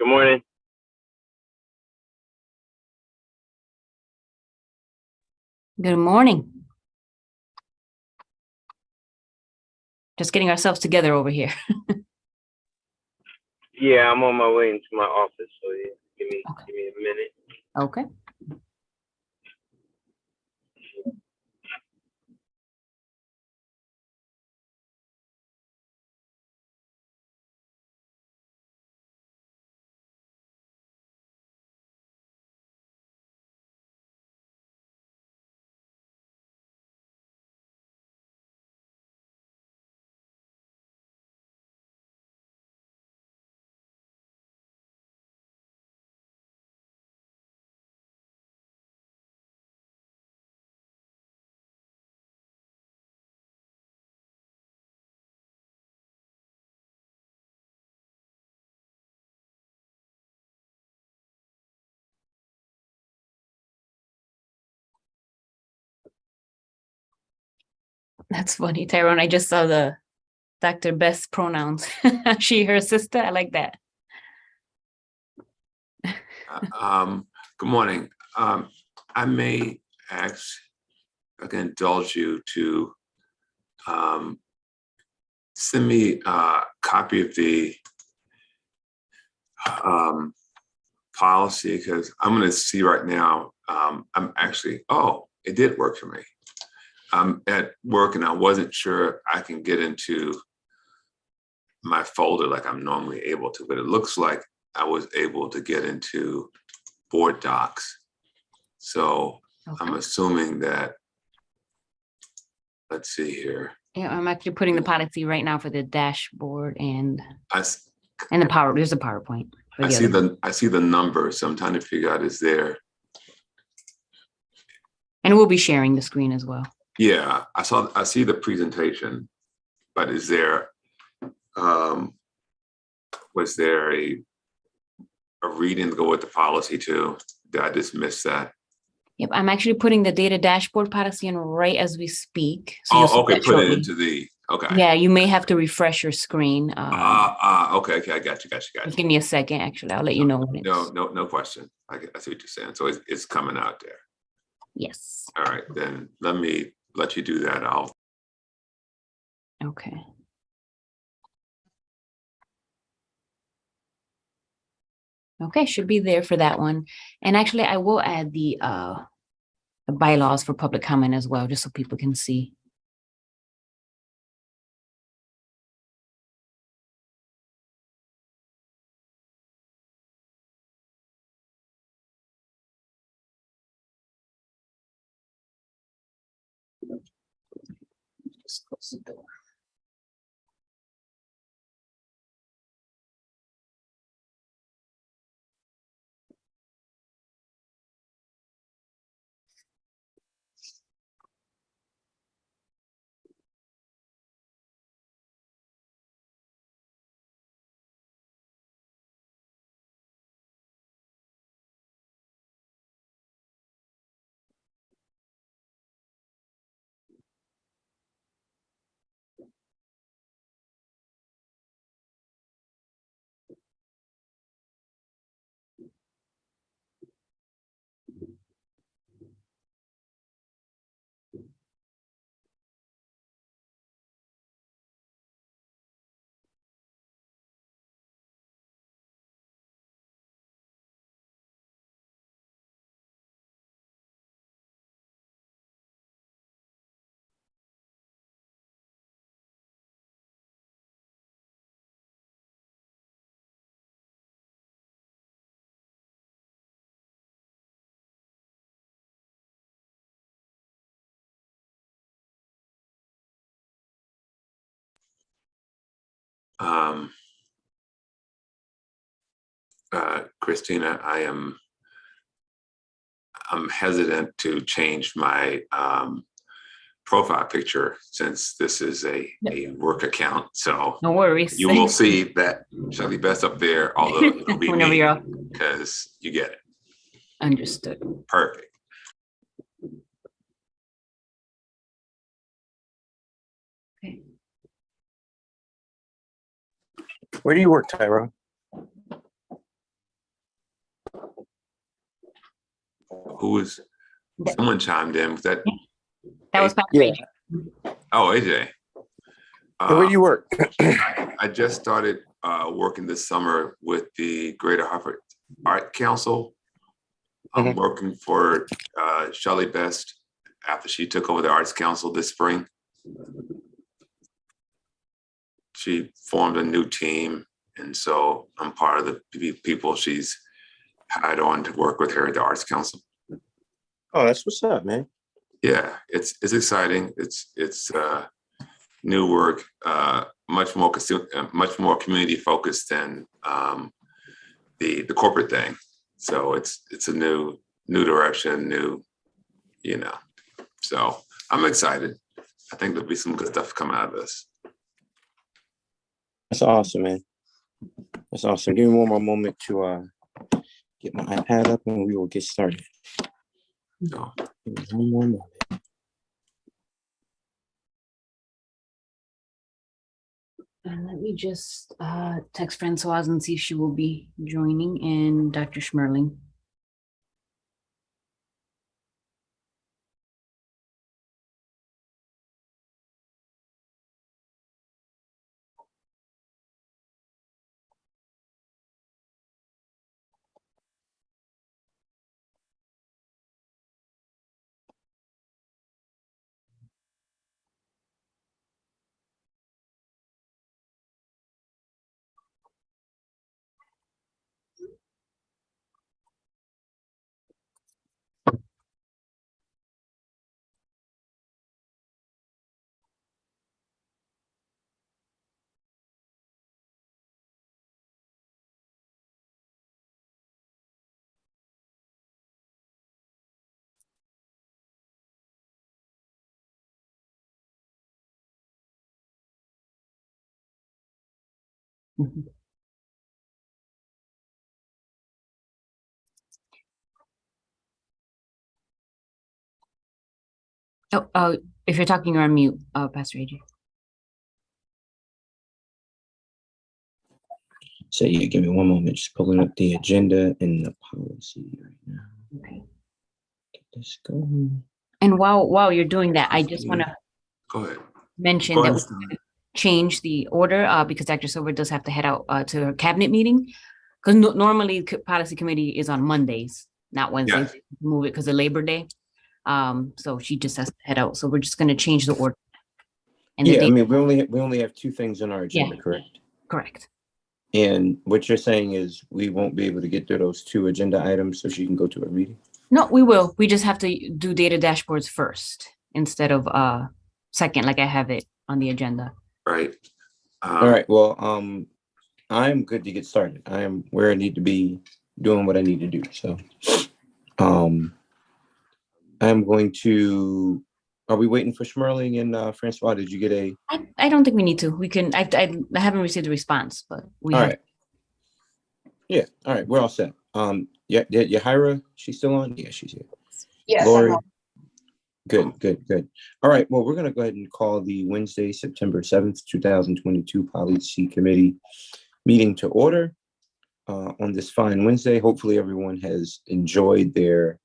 Good morning. Good morning. Just getting ourselves together over here. Yeah, I'm on my way into my office, so yeah, Okay. give me a minute. Okay. That's funny, Tyrone. I just saw the Dr. Best pronouns. She, her sister. I like that. Good morning. I may ask, I can indulge you to send me a copy of the policy, because I'm going to see right now. I'm actually, oh, it did work for me. I'm at work and I wasn't sure I can get into my folder like I'm normally able to, but it looks like I was able to get into board docs. So Okay. I'm assuming that, let's see here. Yeah, I'm actually putting the policy right now for the dashboard and I the power. There's a PowerPoint. For the other one. I see the number, so I'm trying to figure out, is there? And we'll be sharing the screen as well. Yeah, I see the presentation, but is there, was there a reading to go with the policy too? Did I just miss that? Yep, I'm actually putting the data dashboard policy in right as we speak. So you'll see Oh, okay, that put it shortly. into the, okay. Yeah, you may have to refresh your screen. Okay, I got you. Just give me a second. Actually, I'll let you know when it's. No question. I see what you're saying. So it's coming out there. Yes. All right, then let me let you do that. Okay. Okay, should be there for that one. And actually, I will add the bylaws for public comment as well, just so people can see. Just close the door. Christina, I'm hesitant to change my profile picture since this is a work account. So No worries. you will see that Shelly Best up there, although it'll be Whenever me, you're up. because you get it. Understood. Perfect. Okay. Where do you work, Tyrone? who was, someone chimed in, was that, That was Pastor Yeah. AJ. oh, AJ. And where do you work? I just started working this summer with the Greater Hartford Art Council. I'm working for Shelley Best after she took over the Arts Council this spring. She formed a new team, and so I'm part of the people she's hired on to work with her at the Arts Council. Oh, that's what's up, man. Yeah, it's exciting. It's new work, much more community focused than the corporate thing. So it's a new direction, new, you know. So I'm excited. I think there'll be some good stuff coming out of this. That's awesome, man. That's awesome. Give me one more moment to get my iPad up and we will get started. So, Give me one more moment. Let me just text Francoise and see if she will be joining, and Dr. Schmerling. Mhm. Oh, if you're talking, you're on mute, Pastor AJ. So yeah, give me one moment. Just pulling up the agenda and the policy right now. Okay. Get this going. And while you're doing that, I just want to go ahead. mention Go that ahead. we're gonna change the order because Dr. Silver does have to head out to her cabinet meeting. Because normally policy committee is on Mondays, not Wednesdays. Yes. Move it because of Labor Day. So she just has to head out. So we're just going to change the order. And the Yeah, I date, mean, we only have two things on our agenda, correct? correct. And what you're saying is we won't be able to get through those two agenda items so she can go to a meeting? No, we will. We just have to do data dashboards first instead of second, like I have it on the agenda. Right. All right, well, I'm good to get started. I am where I need to be doing what I need to do. So I'm going to, are we waiting for Schmerling and Francois? Did you get a? I don't think we need to. We can, I haven't received a response, but we All have. right. Yeah, all right, we're all set. Yeah, Yahira, she's still on? Yeah, she's here. Yes. Lori? Good. All right, well, we're gonna go ahead and call the Wednesday, September 7th, 2022 Policy Committee meeting to order on this fine Wednesday. Hopefully everyone has enjoyed their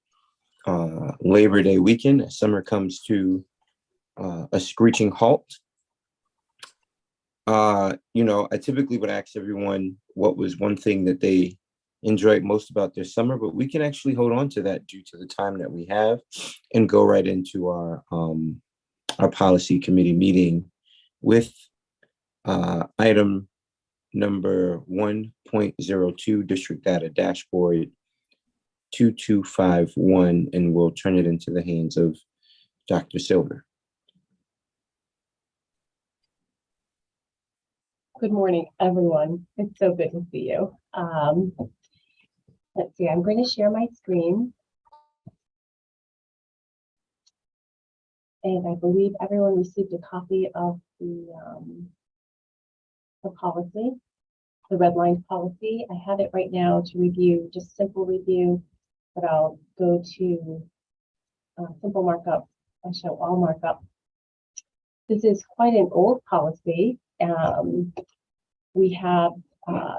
Labor Day weekend as summer comes to a screeching halt. You know, I typically would ask everyone what was one thing that they enjoyed most about their summer, but we can actually hold on to that due to the time that we have and go right into our policy committee meeting with item number 1.02, district data dashboard 2251, and we'll turn it into the hands of Dr. Silver. Good morning, everyone. It's so good to see you. Let's see, I'm going to share my screen. And I believe everyone received a copy of the policy, the red line policy. I have it right now to review, just simple review, but I'll go to simple markup. I show all markup. This is quite an old policy. We have,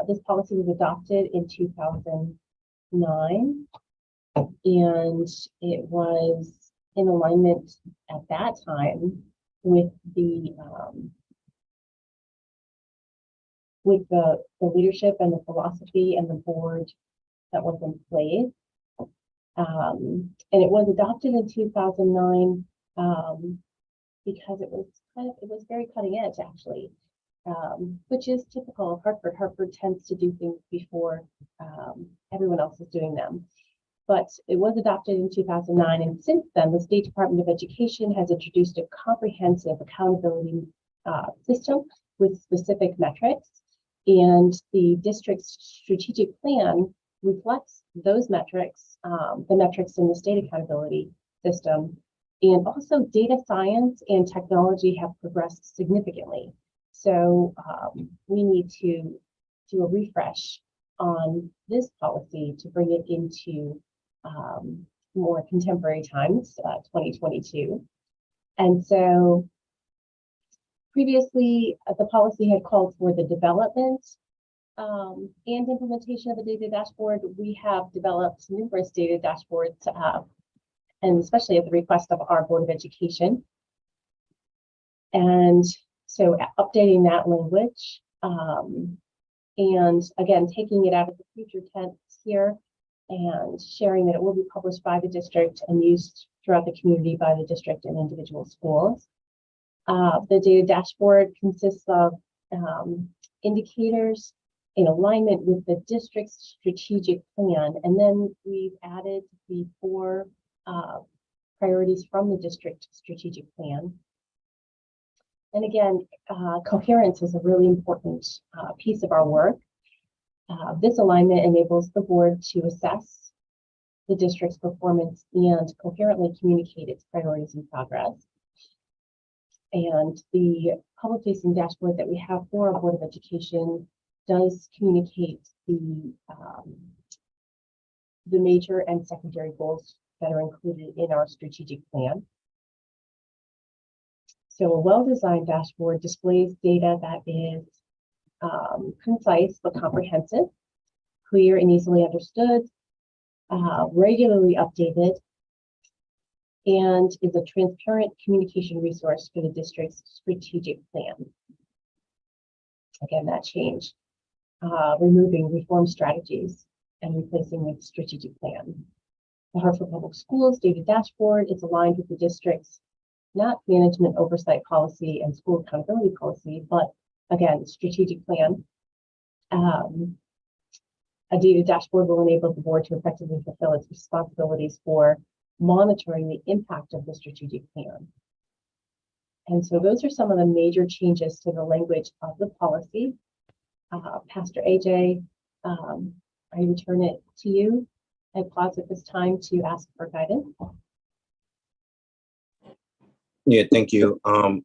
this policy was adopted in 2009. And it was in alignment at that time with the leadership and the philosophy and the board that was in place. And it was adopted in 2009 because it was very cutting edge, actually, which is typical of Hartford. Hartford tends to do things before everyone else is doing them. But it was adopted in 2009, and since then, the State Department of Education has introduced a comprehensive accountability system with specific metrics, and the district's strategic plan reflects those metrics, the metrics in the state accountability system. And also data science and technology have progressed significantly. So we need to do a refresh on this policy to bring it into more contemporary times, 2022. And so previously, the policy had called for the development and implementation of a data dashboard. We have developed numerous data dashboards, and especially at the request of our Board of Education. And so updating that language, and again, taking it out of the future tense here and sharing that it will be published by the district and used throughout the community by the district and individual schools. The data dashboard consists of indicators in alignment with the district's strategic plan. And then we've added the 4 priorities from the district strategic plan. And again, coherence is a really important piece of our work. This alignment enables the board to assess the district's performance and coherently communicate its priorities and progress. And the public-facing dashboard that we have for our Board of Education does communicate the major and secondary goals that are included in our strategic plan. So a well-designed dashboard displays data that is concise but comprehensive, clear and easily understood, regularly updated, and is a transparent communication resource for the district's strategic plan. Again, that change, removing reform strategies and replacing with strategic plan. The Hartford Public Schools data dashboard is aligned with the district's not management oversight policy and school accountability policy, but again, strategic plan. A data dashboard will enable the board to effectively fulfill its responsibilities for monitoring the impact of the strategic plan. And so those are some of the major changes to the language of the policy. Pastor AJ, I return it to you. I pause at this time to ask for guidance. Yeah, thank you. I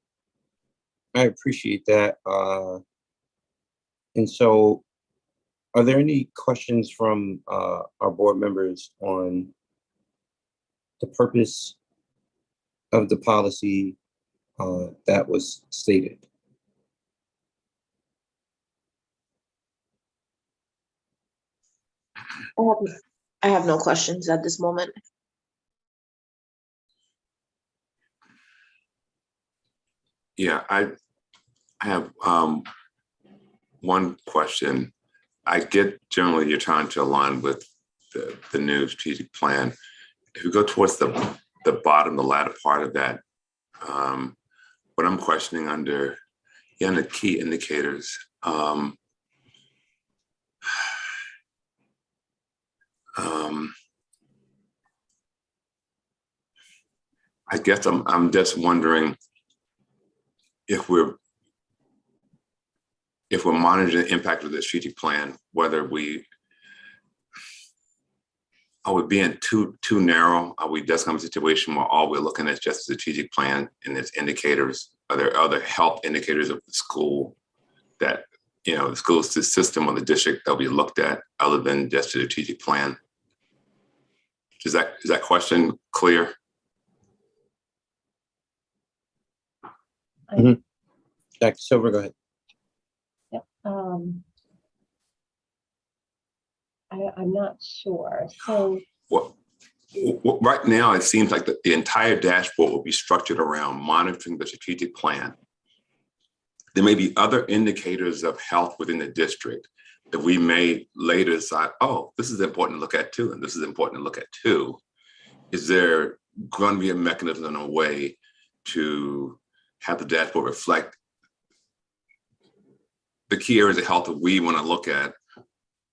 appreciate that. And so are there any questions from our board members on the purpose of the policy that was stated? I have no questions at this moment. Yeah, I have one question. I get generally you're trying to align with the new strategic plan. If you go towards the bottom, the latter part of that, what I'm questioning under the key indicators, I guess I'm just wondering if we're monitoring the impact of the strategic plan, whether are we being too narrow? Are we just in a situation where all we're looking at is just the strategic plan and its indicators? Are there other health indicators of the school that, the school system or the district that we looked at other than just the strategic plan? Is that question clear? Dr. Silver, go ahead. Yep. I'm not sure. So Well, Right now, it seems like the entire dashboard will be structured around monitoring the strategic plan. There may be other indicators of health within the district that we may later decide, oh, this is important to look at too, and this is important to look at too. Is there going to be a mechanism and a way to have the dashboard reflect the key areas of health that we want to look at,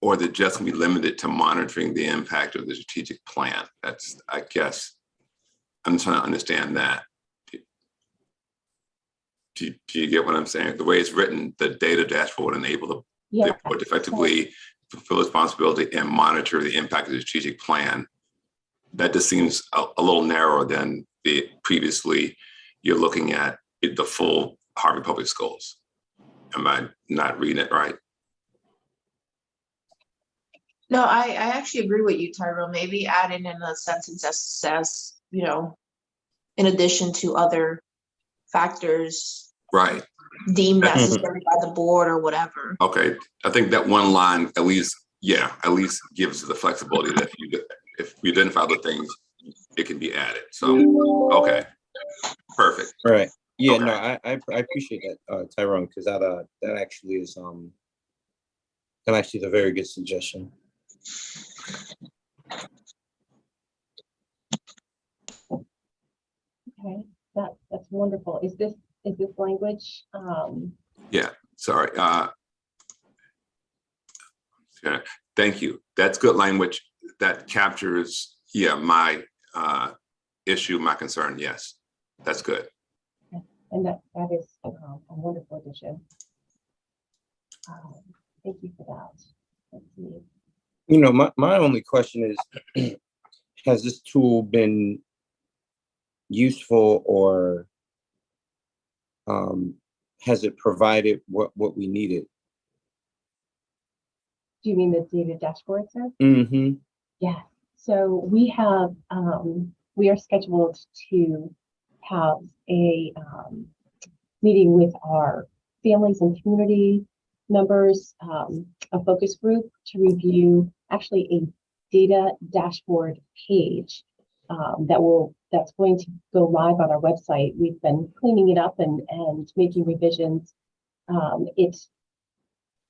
or that just can be limited to monitoring the impact of the strategic plan? That's, I guess, I'm trying to understand that. Do you get what I'm saying? The way it's written, the data dashboard would enable the Yeah. board to effectively fulfill responsibility and monitor the impact of the strategic plan. That just seems a little narrower than the previously. You're looking at the full Harvard Public Schools. Am I not reading it right? No, I actually agree with you, Tyrell. Maybe adding in a sentence that says, you know, in addition to other factors Right. deemed necessary by the board or whatever. Okay. I think that one line at least gives the flexibility that if we identify other things, it can be added. So, okay. Perfect. All right. Yeah, Okay. no, I appreciate that, Tyrone, because that actually is a very good suggestion. Okay, that's wonderful. Is this language? Yeah. Sorry. Yeah, thank you. That's good language that captures, my issue, my concern. Yes, that's good. And that is a wonderful addition. Thank you for that. Let's see. You know, my only question is, has this tool been useful, or has it provided what we needed? Do you mean the data dashboard, sir? Mm-hmm. Yeah. So we are scheduled to have a meeting with our families and community members, a focus group, to review actually a data dashboard page that's going to go live on our website. We've been cleaning it up and making revisions. It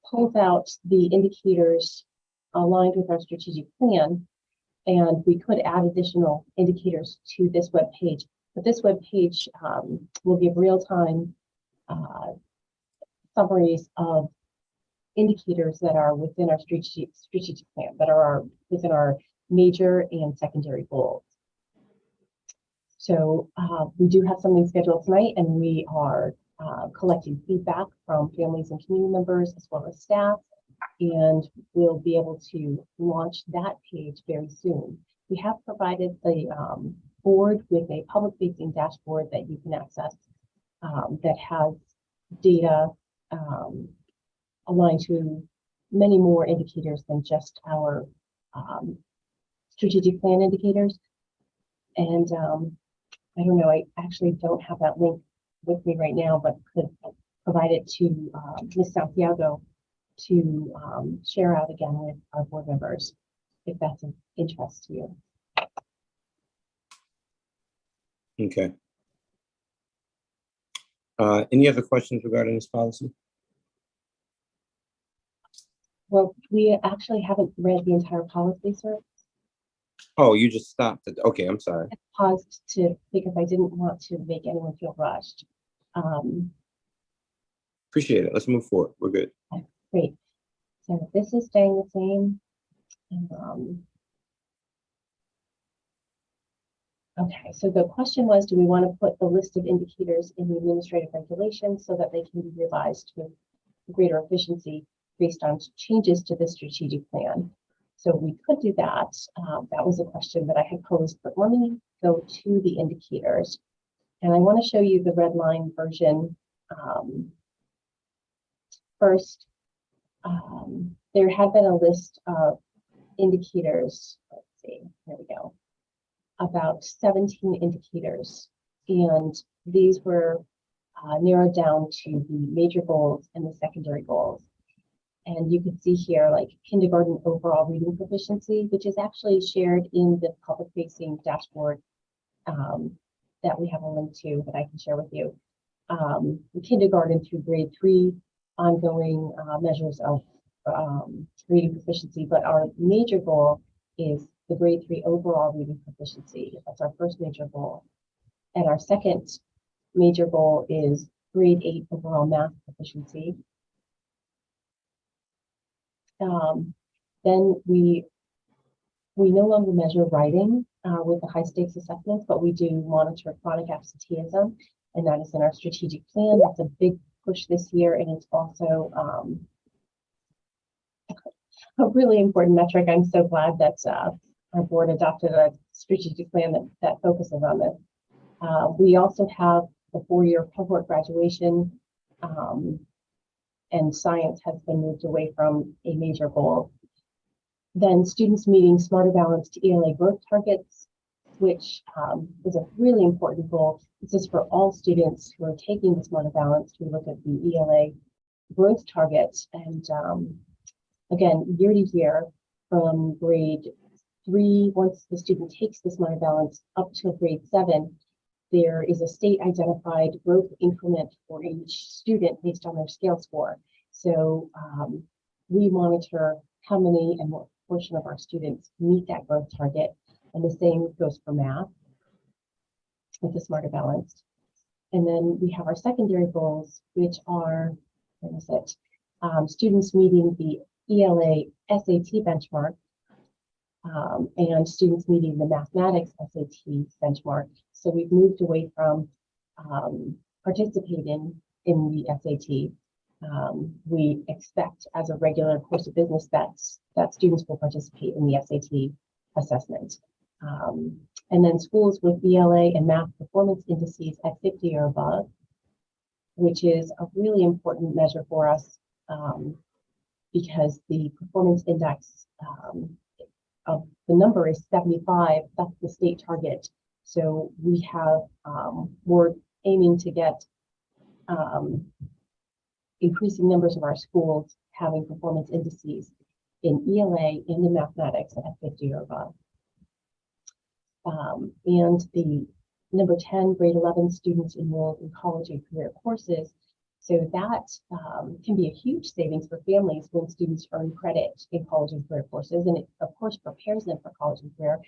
pulls out the indicators aligned with our strategic plan, and we could add additional indicators to this web page. But this web page will give real-time summaries of indicators that are within our strategic plan, that are within our major and secondary goals. So we do have something scheduled tonight, and we are collecting feedback from families and community members as well as staff, and we'll be able to launch that page very soon. We have provided the board with a public-facing dashboard that you can access that has data aligned to many more indicators than just our strategic plan indicators. And I don't know, I actually don't have that link with me right now, but could provide it to Ms. Santiago to share out again with our board members, if that's of interest to you. Okay. Any other questions regarding this policy? Well, we actually haven't read the entire policy, sir. Oh, you just stopped it. Okay, I'm sorry. I paused because I didn't want to make anyone feel rushed. Appreciate it. Let's move forward. We're good. Great. So this is staying the same. Okay, so the question was, do we want to put the list of indicators in the administrative regulations so that they can be revised with greater efficiency based on changes to the strategic plan? So we could do that. That was a question that I had posed, but let me go to the indicators. And I want to show you the red line version first. There had been a list of indicators. Let's see, here we go. About 17 indicators. And these were narrowed down to the major goals and the secondary goals. And you can see here, like kindergarten overall reading proficiency, which is actually shared in the public facing dashboard that we have a link to that I can share with you. Kindergarten through grade 3, ongoing measures of reading proficiency, but our major goal is the grade 3 overall reading proficiency. That's our first major goal. And our second major goal is grade 8 overall math proficiency. Then we no longer measure writing with the high stakes assessments, but we do monitor chronic absenteeism, and that is in our strategic plan. That's a big push this year, and it's also a really important metric. I'm so glad that our board adopted a strategic plan that focuses on this. We also have the 4-year cohort graduation, and science has been moved away from a major goal. Then students meeting Smarter Balanced ELA growth targets, which is a really important goal. This is for all students who are taking the Smarter Balanced. We look at the ELA growth targets, and again, year to year, from grade 3, once the student takes the Smarter Balanced, up to grade 7, there is a state identified growth increment for each student based on their scale score. So we monitor how many and what portion of our students meet that growth target. And the same goes for math with the Smarter Balanced. And then we have our secondary goals, which are, what is it? Students meeting the ELA SAT benchmark, and students meeting the mathematics SAT benchmark. So we've moved away from participating in the SAT. We expect as a regular course of business that students will participate in the SAT assessment. And then schools with ELA and math performance indices at 50 or above, which is a really important measure for us because the performance index of the number is 75. That's the state target. So we have, we're aiming to get increasing numbers of our schools having performance indices in ELA and in mathematics at 50 or above. And the number 10, grade 11 students enrolled in college and career courses. So that can be a huge savings for families when students earn credit in college and career courses. And it, of course, prepares them for college and career.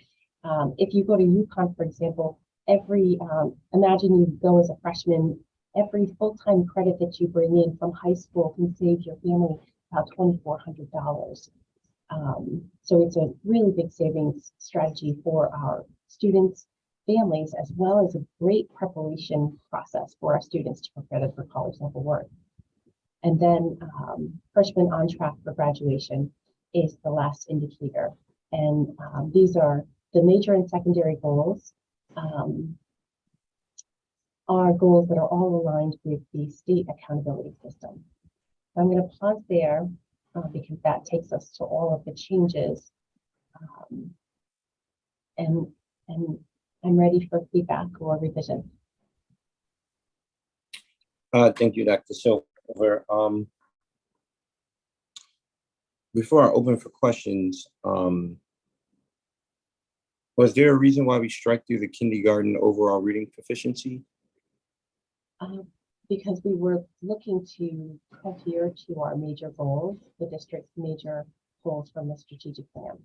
If you go to UConn, for example, imagine you go as a freshman, every full-time credit that you bring in from high school can save your family about $2,400. So it's a really big savings strategy for our students, families, as well as a great preparation process for our students to prepare them for college level work. And then freshmen on track for graduation is the last indicator. And these are the major and secondary goals. Are goals that are all aligned with the state accountability system. So I'm going to pause there because that takes us to all of the changes. And I'm ready for feedback or revision. Thank you, Dr. Silver. Before I open for questions, was there a reason why we strike through the kindergarten overall reading proficiency? Because we were looking to adhere to our major goals, the district's major goals from the strategic plan.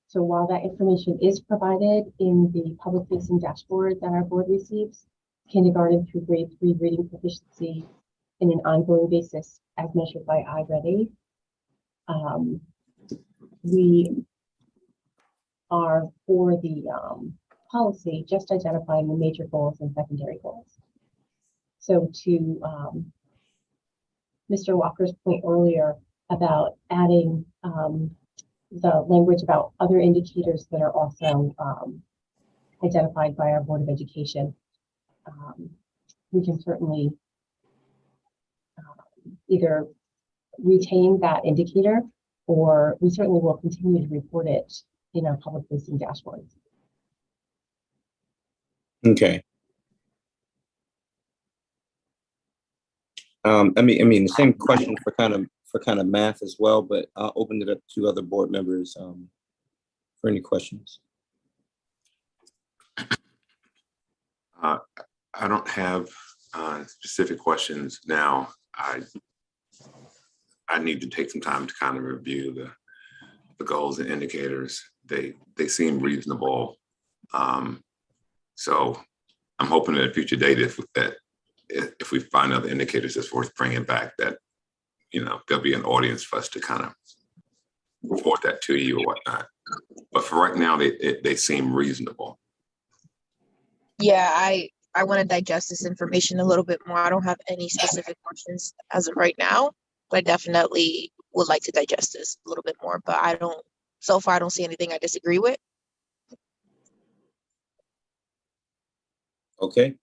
So while that information is provided in the public-facing dashboard that our board receives, kindergarten through grade 3 reading proficiency in an ongoing basis as measured by iReady, we are for the policy just identifying the major goals and secondary goals. So to Mr. Walker's point earlier about adding the language about other indicators that are also identified by our Board of Education, we can certainly either retain that indicator, or we certainly will continue to report it in our public-facing dashboards. Okay. I mean, the same question for kind of for kind of math as well, but I'll open it up to other board members for any questions. I don't have specific questions now. I need to take some time to kind of review the goals and indicators. They seem reasonable. So I'm hoping at a future date if we find other indicators that's worth bringing back, that there'll be an audience for us to kind of forward that to you or whatnot. But for right now, they seem reasonable. Yeah, I want to digest this information a little bit more. I don't have any specific questions as of right now, but I definitely would like to digest this a little bit more. But so far I don't see anything I disagree with. Okay.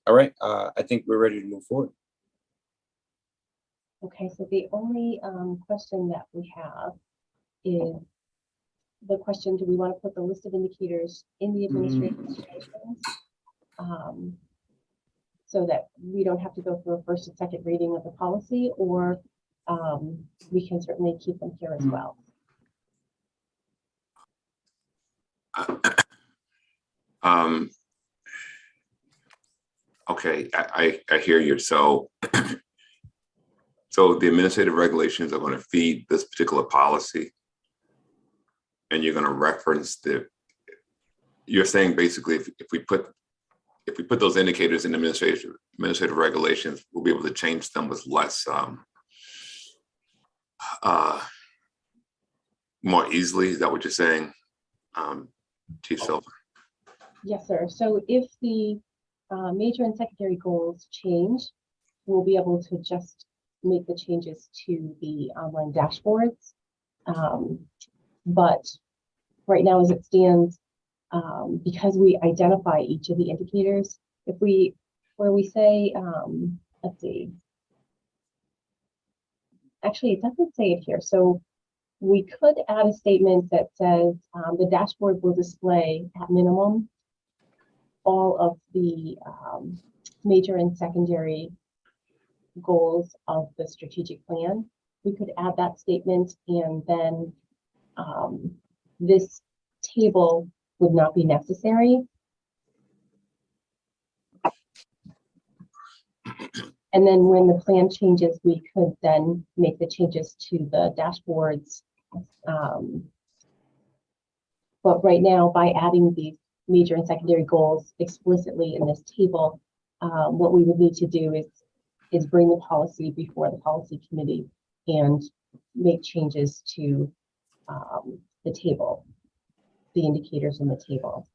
All right. I think we're ready to move forward. Okay, so the only question that we have is the question, do we want to put the list of indicators in the administrative regulations? So that we don't have to go through a first and second reading of the policy, or we can certainly keep them here as well. Okay, I hear you. So the administrative regulations are going to feed this particular policy, and you're going to reference you're saying basically if we put those indicators in administrative regulations, we'll be able to change them with less more easily. Is that what you're saying, Chief Silver? Yes, sir. So if the major and secondary goals change, we'll be able to just make the changes to the online dashboards. But right now, as it stands, because we identify each of the indicators, where we say, let's see, actually, it doesn't say it here. So we could add a statement that says the dashboard will display at minimum all of the major and secondary goals of the strategic plan. We could add that statement, and then this table would not be necessary. And then when the plan changes, we could then make the changes to the dashboards. But right now, by adding these major and secondary goals explicitly in this table, what we would need to do is bring the policy before the policy committee and make changes to the table, the indicators in the table.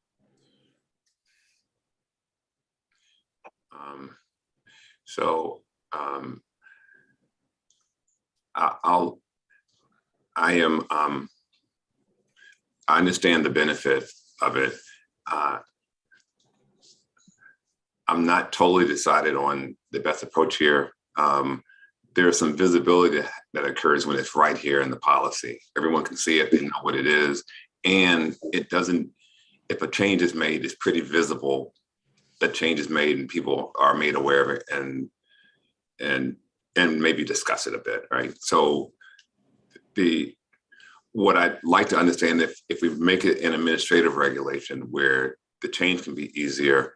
I understand the benefit of it. I'm not totally decided on the best approach here. There's some visibility that occurs when it's right here in the policy. Everyone can see it, they know what it is. And it doesn't, if a change is made, it's pretty visible that change is made and people are made aware of it and maybe discuss it a bit, right? So what I'd like to understand, if we make it an administrative regulation where the change can be easier,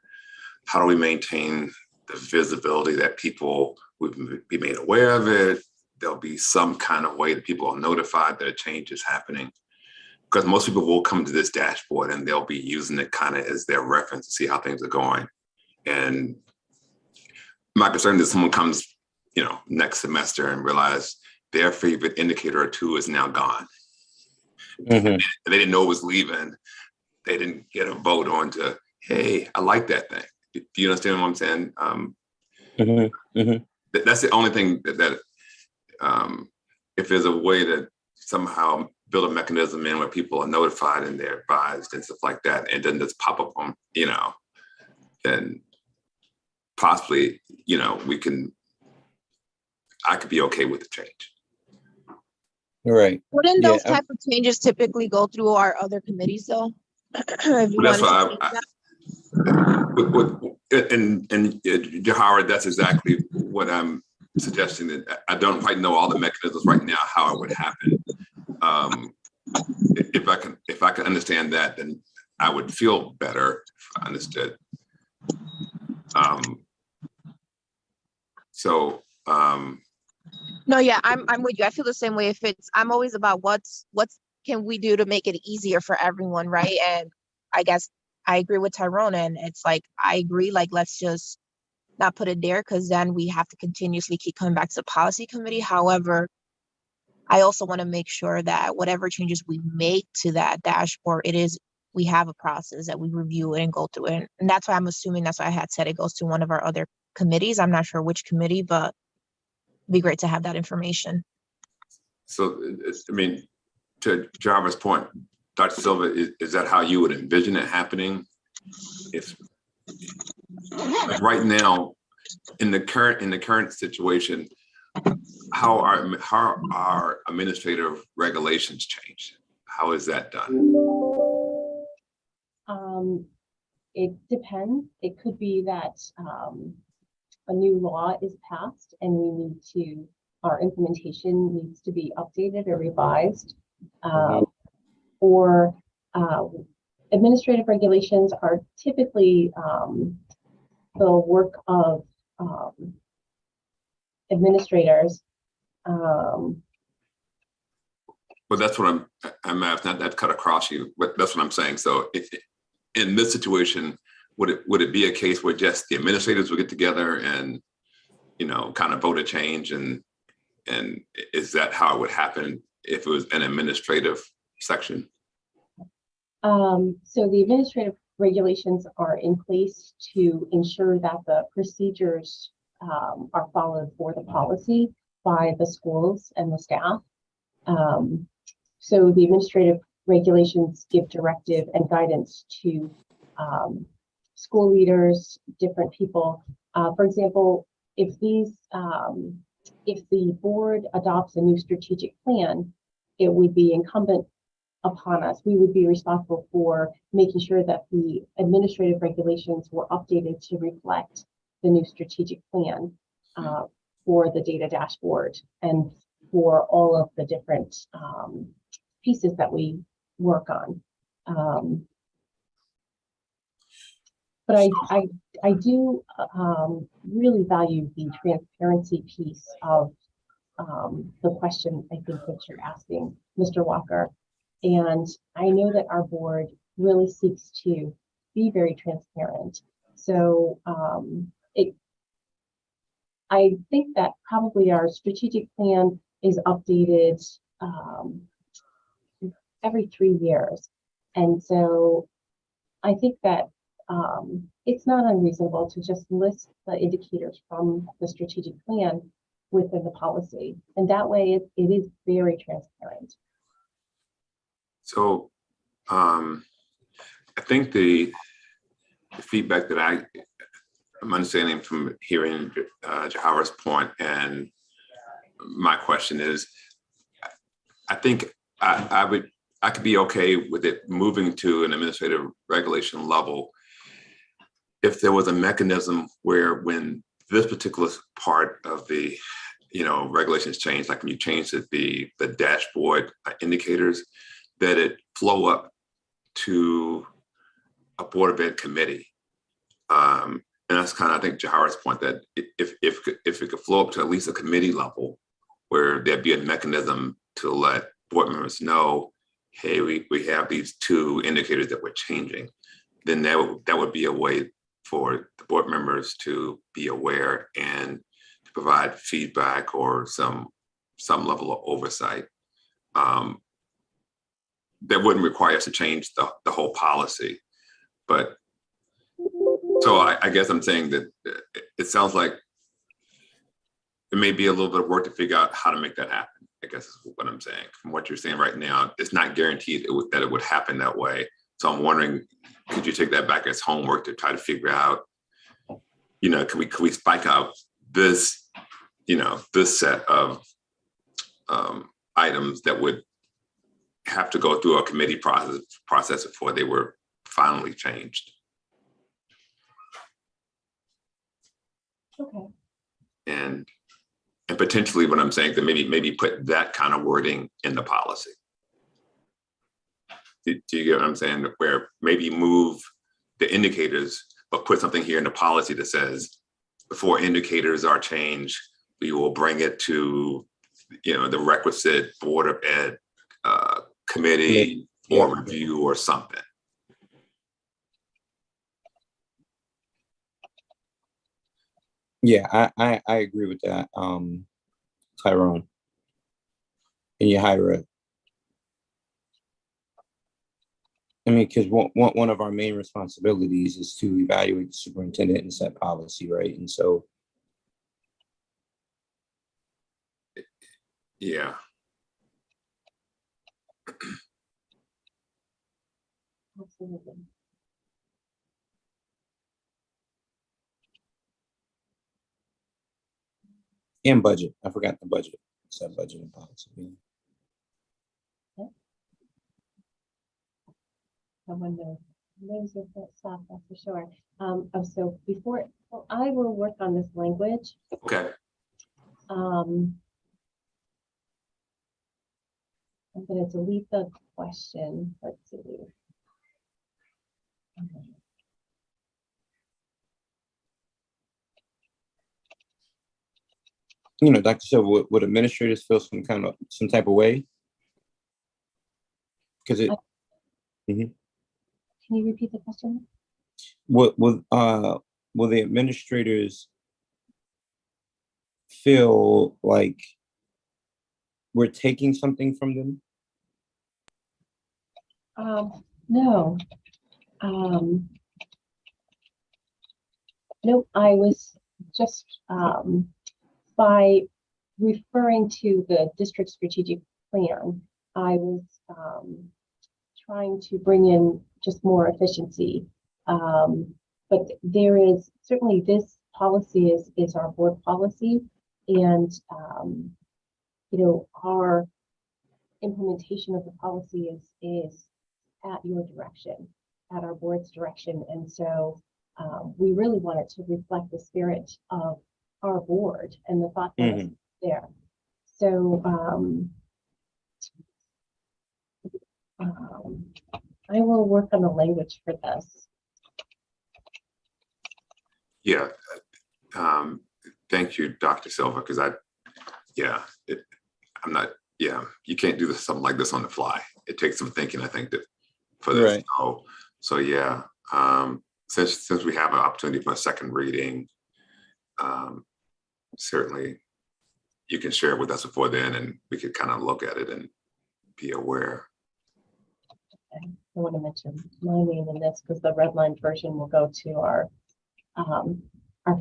how do we maintain the visibility that people would be made aware of it? There'll be some kind of way that people are notified that a change is happening. Because most people will come to this dashboard and they'll be using it kind of as their reference to see how things are going. And my concern is someone comes, next semester and realize their favorite indicator or two is now gone. Mm-hmm. And they didn't know it was leaving. They didn't get a vote on to, hey, I like that thing. Do you understand what I'm saying? That's the only thing that if there's a way to somehow build a mechanism in where people are notified and they're advised and stuff like that, and it doesn't just pop up on, then possibly, I could be okay with the change. Right. Wouldn't Yeah, those type of changes typically go through our other committees though? If you That's wanted why to change that? and Jahara, that's exactly what I'm suggesting that I don't quite know all the mechanisms right now, how it would happen. If I can understand that, then I would feel better if I understood. No, yeah, I'm with you. I feel the same way. If it's, I'm always about what's can we do to make it easier for everyone, right? And I guess I agree with Tyrone, and it's like I agree, like let's just not put it there because then we have to continuously keep coming back to the policy committee. However, I also want to make sure that whatever changes we make to that dashboard, we have a process that we review it and go through it. And that's why I'm assuming that's why I had said it goes to one of our other committees. I'm not sure which committee, but it'd be great to have that information. So, I mean, to Jarvis' point, Dr. Silva, is that how you would envision it happening? If like right now, in the current situation, how are administrative regulations changed? How is that done? It depends. It could be that a new law is passed and our implementation needs to be updated or revised. Or administrative regulations are typically the work of administrators. Well, that's what I'm not that cut across you, but that's what I'm saying. So if in this situation, would it be a case where just the administrators would get together and, you know, kind of vote a change, and is that how it would happen if it was an administrative section? So the administrative regulations are in place to ensure that the procedures are followed for the policy by the schools and the staff. So the administrative regulations give directive and guidance to school leaders, different people. For example, if the board adopts a new strategic plan, it would be incumbent upon us. We would be responsible for making sure that the administrative regulations were updated to reflect the new strategic plan for the data dashboard and for all of the different pieces that we work on. But I do really value the transparency piece of the question I think that you're asking, Mr. Walker. And I know that our board really seeks to be very transparent. So I think that probably our strategic plan is updated every 3 years. And so I think that it's not unreasonable to just list the indicators from the strategic plan within the policy. And that way it is very transparent. So I think the feedback that I'm understanding from hearing Jahara's point and my question is, I think I could be okay with it moving to an administrative regulation level if there was a mechanism where when this particular part of the regulations change, like when you change the dashboard indicators, that it flow up to a Board of Ed committee. And that's kind of, I think, Jahara's point, that if it could flow up to at least a committee level where there'd be a mechanism to let board members know, hey, we have these 2 indicators that we're changing, then that would be a way for the board members to be aware and to provide feedback or some level of oversight. That wouldn't require us to change the whole policy. But so I guess I'm saying that it sounds like it may be a little bit of work to figure out how to make that happen, I guess is what I'm saying. From what you're saying right now, it's not guaranteed that it would happen that way. So I'm wondering, could you take that back as homework to try to figure out, could we spike out this, this set of items that would have to go through a committee process before they were finally changed? Okay. And And potentially what I'm saying, that maybe put that kind of wording in the policy. Do you get what I'm saying? Where maybe move the indicators, but put something here in the policy that says, before indicators are changed, we will bring it to, the requisite Board of Ed committee or Yeah. review or something. Yeah, I agree with that, Tyrone. And Yahira. I mean, because one of our main responsibilities is to evaluate the superintendent and set policy, right? And so, Yeah. Absolutely. and budget. I forgot the budget. Set budget and policy. Yeah. Someone knows of that stuff, that's for sure. So I will work on this language. Okay. I'm gonna delete the question. Let's see. Okay. Dr. Silva, would administrators feel some type of way? Because it Can you repeat the question? will the administrators feel like we're taking something from them? No. No, I was just by referring to the district strategic plan, I was trying to bring in just more efficiency. But there is certainly, this policy is our board policy, and our implementation of the policy is at your direction, at our board's direction, and so we really want it to reflect the spirit of our board and the thoughtfulness there. So I will work on the language for this. Yeah. Thank you, Dr. Silva, because you can't do something like this on the fly. It takes some thinking, I think, for this. Right. So yeah. Since we have an opportunity for a second reading, certainly you can share it with us before then, and we could kind of look at it and be aware. I want to mention my name in this because the redlined version will go to our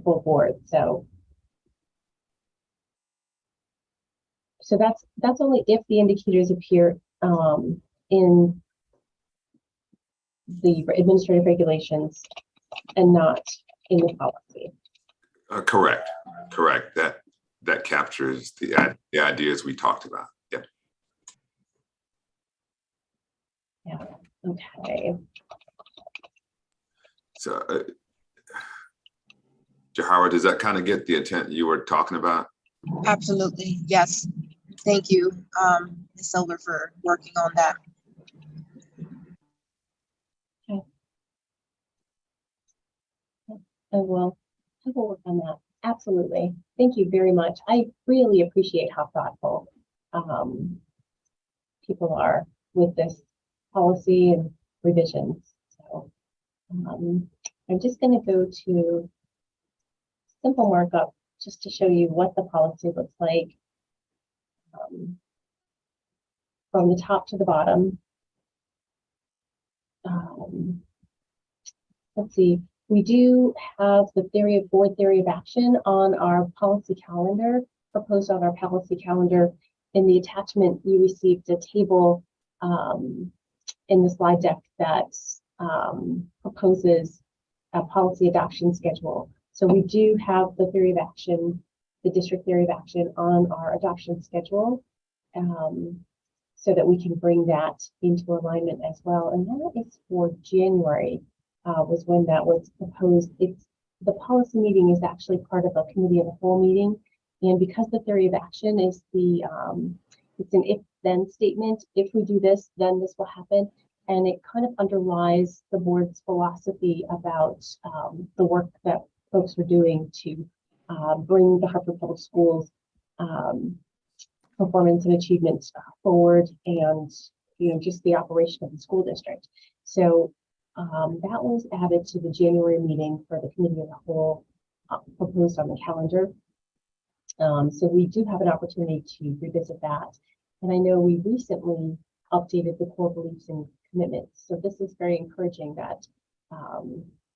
full board. So that's only if the indicators appear in the administrative regulations and not in the policy. Correct. That captures the ideas we talked about. Yep. Yeah. Okay. So, Jahara, does that kind of get the intent you were talking about? Absolutely, yes. Thank you, Ms. Silver, for working on that. I will work on that. Absolutely. Thank you very much. I really appreciate how thoughtful people are with this policy and revisions. So I'm just going to go to simple markup just to show you what the policy looks like from the top to the bottom. Let's see. We do have the board theory of action on our policy calendar, proposed on our policy calendar. In the attachment, you received a table in the slide deck that proposes a policy adoption schedule. So we do have the theory of action, the district theory of action on our adoption schedule, so that we can bring that into alignment as well. And that is for January. Was when that was proposed. The policy meeting is actually part of a committee of the whole meeting, And because the theory of action is it's an if-then statement, if we do this, then this will happen. And it kind of underlies the board's philosophy about the work that folks are doing to bring the Hartford Public Schools performance and achievements forward, and just the operation of the school district. So that was added to the January meeting for the committee of the whole, proposed on the calendar. So we do have an opportunity to revisit that. And I know we recently updated the core beliefs and commitments. So this is very encouraging that,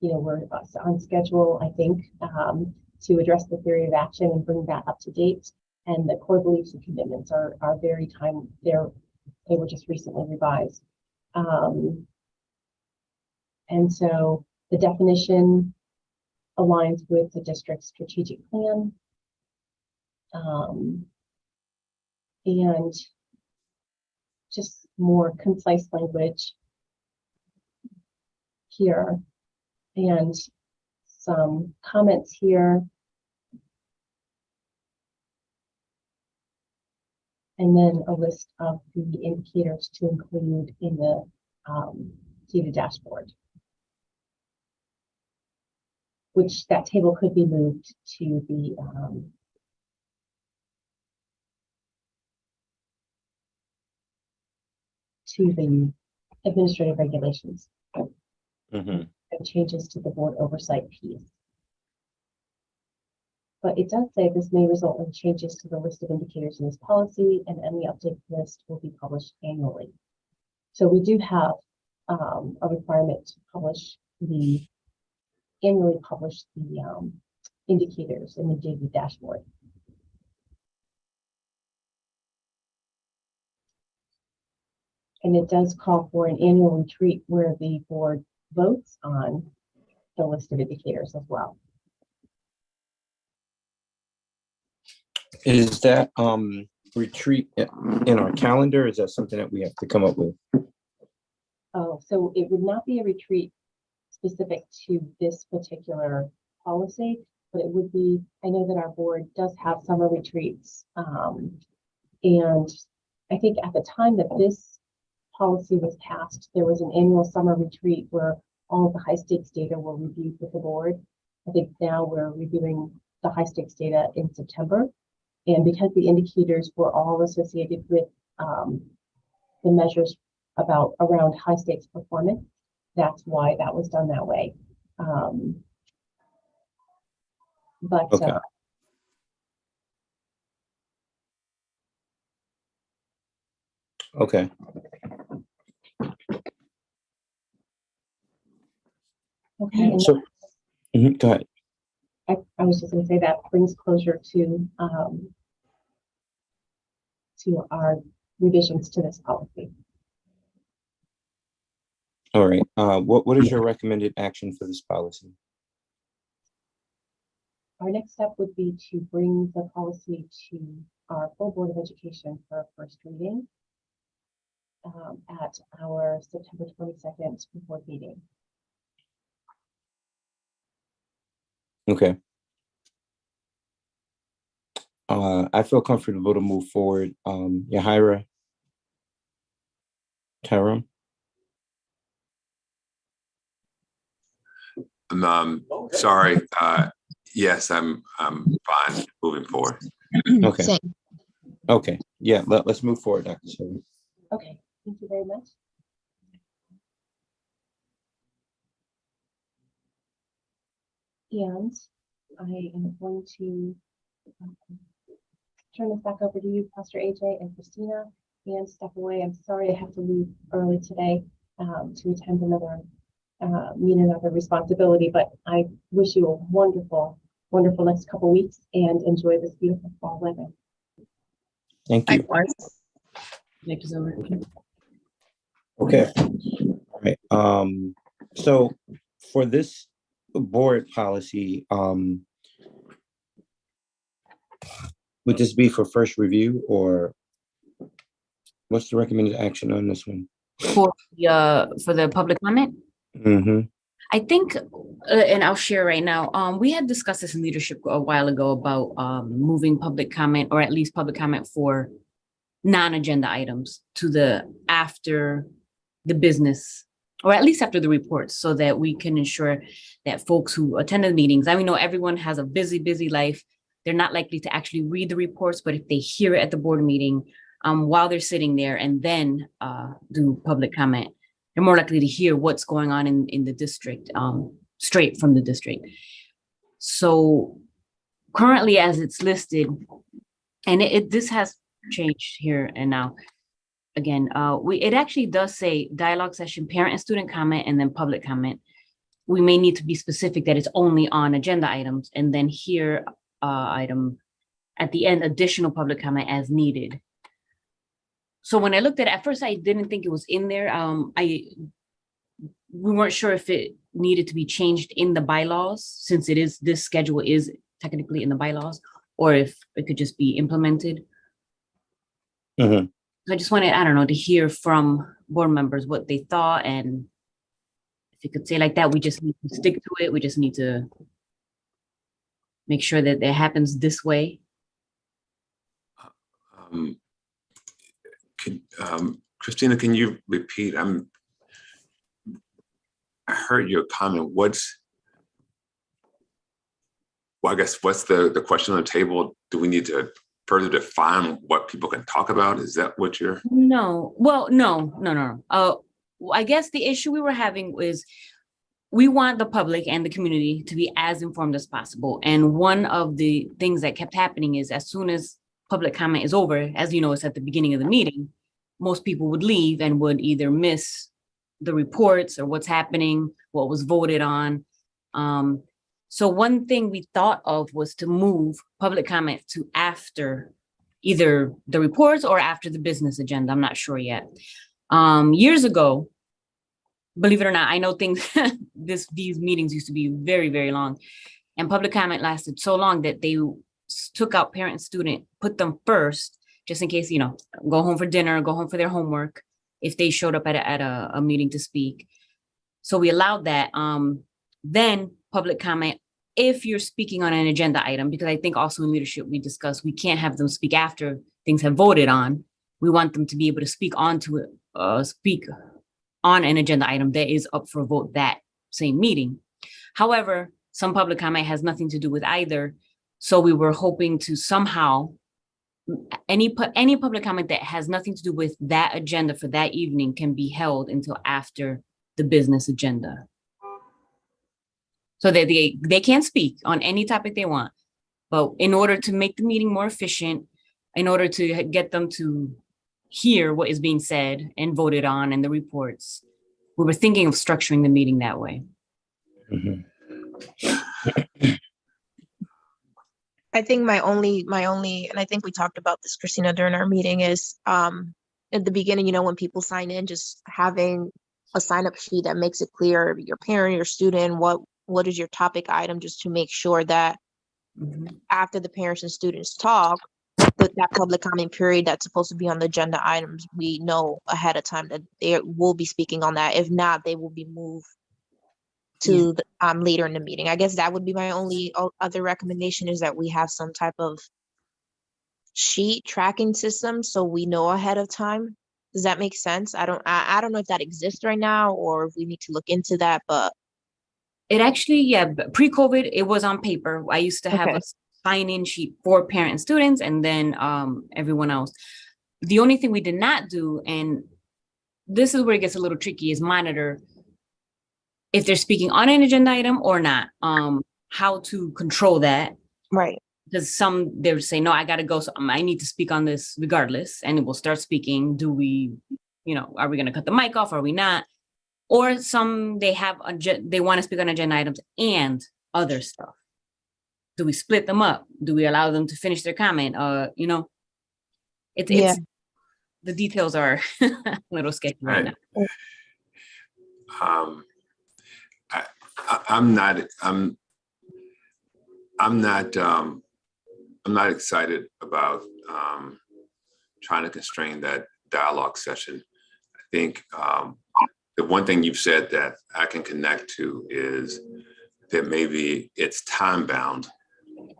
we're on schedule, I think, to address the theory of action and bring that up to date. And the core beliefs and commitments are very they were just recently revised. And so the definition aligns with the district's strategic plan. And just more concise language here, and some comments here. And then a list of the indicators to include in the data dashboard, which that table could be moved to the administrative regulations and changes to the board oversight piece. But it does say this may result in changes to the list of indicators in this policy, and any updated list will be published annually. So we do have a requirement to annually publish the indicators in the data dashboard. And it does call for an annual retreat where the board votes on the list of indicators as well. Is that retreat in our calendar? Is that something that we have to come up with? Oh, so it would not be a retreat specific to this particular policy, but it would be, I know that our board does have summer retreats. And I think at the time that this policy was passed, there was an annual summer retreat where all of the high stakes data were reviewed with the board. I think now we're reviewing the high stakes data in September. And because the indicators were all associated with the measures around high stakes performance, that's why that was done that way. Okay. Okay. Okay. And So, go ahead. I was just going to say that brings closure to our revisions to this policy. All right. What is your recommended action for this policy? Our next step would be to bring the policy to our full Board of Education for a first reading at our September 22nd board meeting. Okay. I feel comfortable to move forward. Yahira, Tyrone. Sorry. Yes, I'm fine moving forward. Okay. Same. Okay. Yeah. Let's move forward, Dr. Sylvia. Okay, thank you very much. And I am going to turn this back over to you, Pastor AJ and Christina, and step away. I'm sorry I have to leave early today to attend meet another responsibility, but I wish you a wonderful, wonderful next couple weeks and enjoy this beautiful fall weather. Thank you. Likewise. Thank you so much. Okay. All right. So for this board policy, would this be for first review, or what's the recommended action on this one? For the public comment, Mm-hmm. I think, and I'll share right now, we had discussed this in leadership a while ago about moving public comment, or at least public comment for non-agenda items to the after the business, or at least after the reports, so that we can ensure that folks who attend the meetings, I mean, know everyone has a busy life. They're not likely to actually read the reports, but if they hear it at the board meeting, while they're sitting there and then do public comment, they're more likely to hear what's going on in the district, straight from the district. So currently, as it's listed, and this has changed here and now. Again, it actually does say dialogue session, parent and student comment, and then public comment. We may need to be specific that it's only on agenda items, and then here item at the end, additional public comment as needed. So when I looked at first, I didn't think it was in there. We weren't sure if it needed to be changed in the bylaws, since this schedule is technically in the bylaws, or if it could just be implemented. Mhm. So I just wanted, I don't know, to hear from board members what they thought, and if you could say like that, we just need to stick to it. We just need to make sure that it happens this way. Christina, can you repeat? I heard your comment. I guess what's the question on the table? Do we need to further define what people can talk about? Is that what you're? No, well, no. I guess the issue we were having was we want the public and the community to be as informed as possible. And one of the things that kept happening is as soon as public comment is over, as you know, it's at the beginning of the meeting, most people would leave and would either miss the reports or what's happening, what was voted on. So one thing we thought of was to move public comment to after either the reports or after the business agenda. I'm not sure yet. Years ago, believe it or not, I know things, these meetings used to be very long, and public comment lasted so long that they took out parent and student, put them first, just in case, go home for dinner, go home for their homework, if they showed up at a meeting to speak. So we allowed that. Then public comment, if you're speaking on an agenda item, because I think also in leadership, we discussed, we can't have them speak after things have voted on. We want them to be able to speak on an agenda item that is up for vote that same meeting. However, some public comment has nothing to do with either. So we were hoping to somehow, any public comment that has nothing to do with that agenda for that evening can be held until after the business agenda. So that they can speak on any topic they want. But in order to make the meeting more efficient, in order to get them to hear what is being said and voted on and the reports, we were thinking of structuring the meeting that way. Mhm. I think my only, and I think we talked about this, Christina, during our meeting is, at the beginning, when people sign in, just having a sign up sheet that makes it clear, your parent, your student, what is your topic item, just to make sure that after the parents and students talk, that public comment period that's supposed to be on the agenda items, we know ahead of time that they will be speaking on that. If not, they will be moved to later in the meeting. I guess that would be my only other recommendation, is that we have some type of sheet tracking system so we know ahead of time. Does that make sense? I don't know if that exists right now or if we need to look into that, but it actually, pre-COVID, it was on paper. I used to have a sign-in sheet for parent and students, and then everyone else. The only thing we did not do, and this is where it gets a little tricky, is monitor if they're speaking on an agenda item or not. How to control that. Right. Because some, they'll say, no, I gotta go, so I need to speak on this regardless, and we'll start speaking. Do we, are we gonna cut the mic off? Are we not? Or some, they want to speak on agenda items and other stuff. Do we split them up? Do we allow them to finish their comment? It's the details are a little sketchy right now. I'm not excited about trying to constrain that dialogue session. I think the one thing you've said that I can connect to is that maybe it's time bound,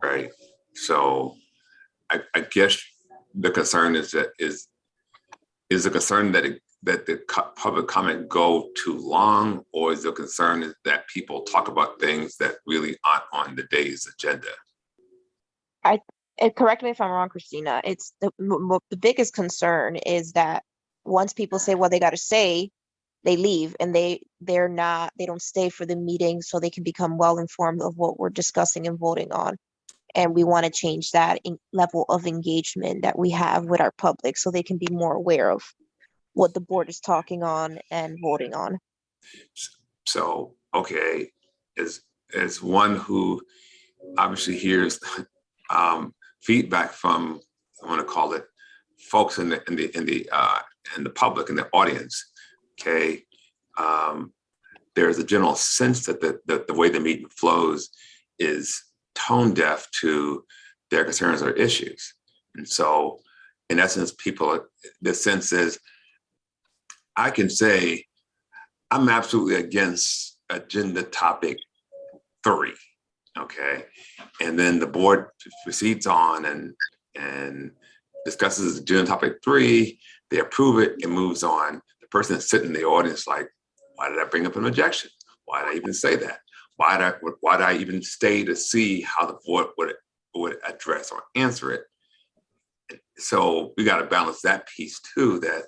right? So I guess the concern is that is the concern that that the public comment go too long, or is the concern is that people talk about things that really aren't on the day's agenda? And correct me if I'm wrong, Christina, it's the biggest concern is that once people say what they got to say, they leave and they don't stay for the meeting so they can become well informed of what we're discussing and voting on. And we want to change that level of engagement that we have with our public so they can be more aware of what the board is talking on and voting on. So, okay, as one who obviously hears feedback from, I want to call it, folks in the public, in the audience, okay, there's a general sense that the way the meeting flows is tone deaf to their concerns or issues. And so, in essence, the sense is, I can say, I'm absolutely against agenda topic 3, okay? And then the board proceeds on and discusses agenda topic 3, they approve it, and moves on. The person that's sitting in the audience like, why did I bring up an objection? Why did I even say that? Why did I even stay to see how the board would address or answer it? So we got to balance that piece too, that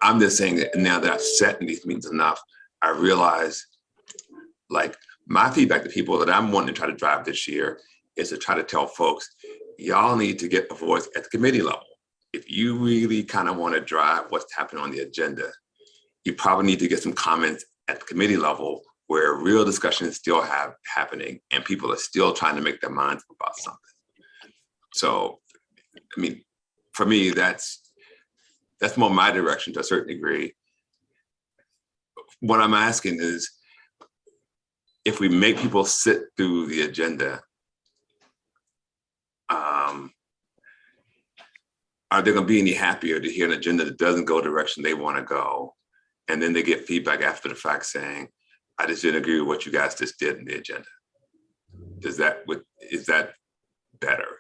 I'm just saying that now that I've sat in these meetings enough, I realize, like, my feedback to people that I'm wanting to try to drive this year is to try to tell folks, y'all need to get a voice at the committee level. If you really kind of want to drive what's happening on the agenda, you probably need to get some comments at the committee level where real discussion is still happening and people are still trying to make their minds up about something. So, I mean, for me, that's more my direction to a certain degree. What I'm asking is, if we make people sit through the agenda, are they going to be any happier to hear an agenda that doesn't go the direction they want to go, and then they get feedback after the fact saying, I just didn't agree with what you guys just did in the agenda? Is that better?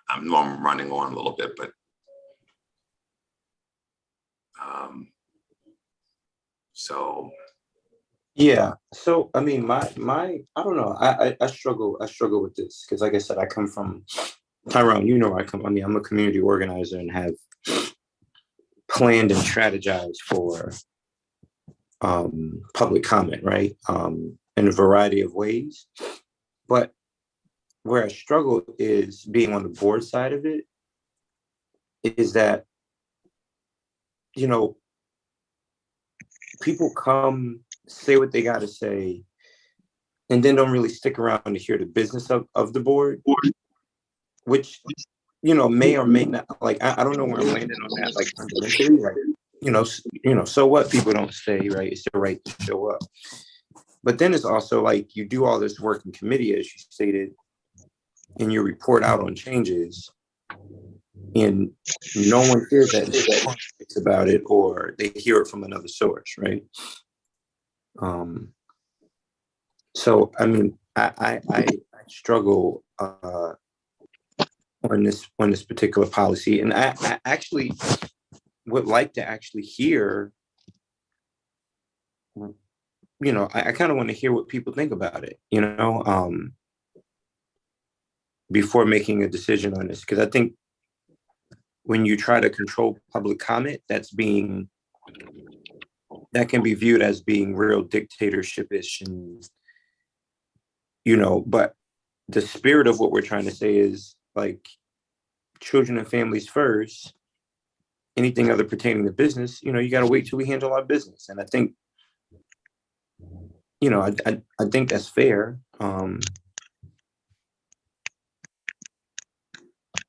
I'm running on a little bit, but so. Yeah. So I mean, my I don't know. I struggle with this because, like I said, I come from Tyrone. You know where I come. I mean, I'm a community organizer and have planned and strategized for public comment, right? In a variety of ways. But where I struggle is being on the board side of it, is that, you know, people come, say what they got to say, and then don't really stick around to hear the business of the board, which, you know, may or may not, like, I don't know where I'm landing on that, like, fundamentally, like, so what, people don't stay, right? It's their right to show up. But then it's also like, you do all this work in committee, as you stated, and you report out on changes, and no one hears that about it, or they hear it from another source, right? So I mean, I struggle on this particular policy, and I actually would like to actually hear, you know, I kind of want to hear what people think about it, you know, before making a decision on this, because I think when you try to control public comment, that can be viewed as being real dictatorship-ish, and, you know, but the spirit of what we're trying to say is, like, children and families first. Anything other pertaining to business, you know, you got to wait till we handle our business. And I think, you know, I think that's fair.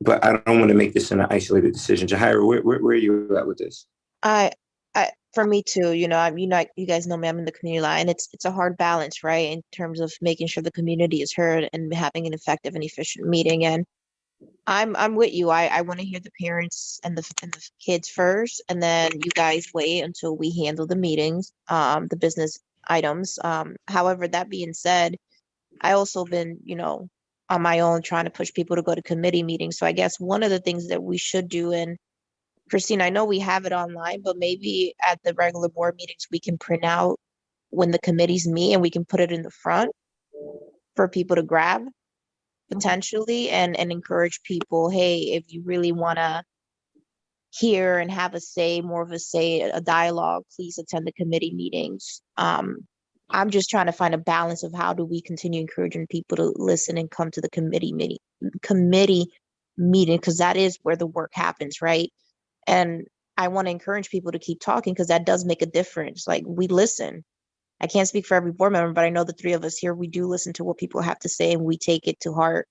But I don't want to make this an isolated decision. Jahira, where are you at with this? For me too, you know, you guys know me, I'm in the community line. It's a hard balance, right? In terms of making sure the community is heard and having an effective and efficient meeting. And I'm with you. I want to hear the parents and the kids first, and then you guys wait until we handle the meetings, the business items. However, that being said, I also been, on my own trying to push people to go to committee meetings. So I guess one of the things that we should do, and Christine, I know we have it online, but maybe at the regular board meetings, we can print out when the committees meet and we can put it in the front for people to grab potentially and encourage people, hey, if you really want to hear and have a say, more of a say, a dialogue, please attend the committee meetings. I'm just trying to find a balance of how do we continue encouraging people to listen and come to the committee meeting, because that is where the work happens, right? And I want to encourage people to keep talking because that does make a difference. Like, we listen. I can't speak for every board member, but I know the three of us here, we do listen to what people have to say and we take it to heart.